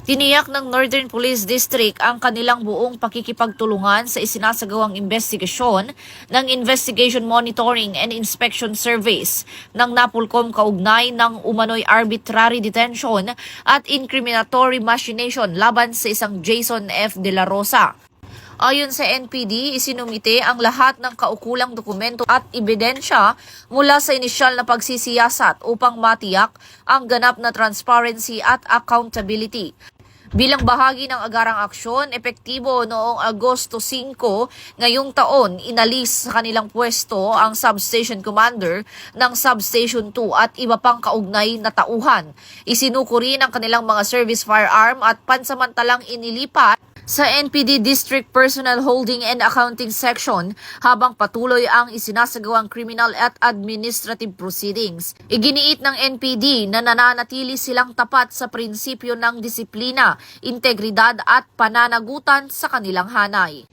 Tiniyak ng Northern Police District ang kanilang buong pakikipagtulungan sa isinasagawang investigasyon ng Investigation Monitoring and Inspection Service ng NAPOLCOM kaugnay ng umano'y arbitrary detention at incriminatory machination laban sa isang Jason F. De La Rosa. Ayon sa NPD, isinumite ang lahat ng kaukulang dokumento at ebidensya mula sa inisyal na pagsisiyasat upang matiyak ang ganap na transparency at accountability. Bilang bahagi ng agarang aksyon, epektibo noong Agosto 5 ngayong taon, inalis sa kanilang pwesto ang Substation Commander ng Substation 2 at iba pang kaugnay na tauhan. Isinuko rin ang kanilang mga service firearm at pansamantalang inilipat sa NPD District Personnel Holding and Accounting Section habang patuloy ang isinasagawang criminal at administrative proceedings. Iginiit ng NPD na nananatili silang tapat sa prinsipyo ng disiplina, integridad at pananagutan sa kanilang hanay.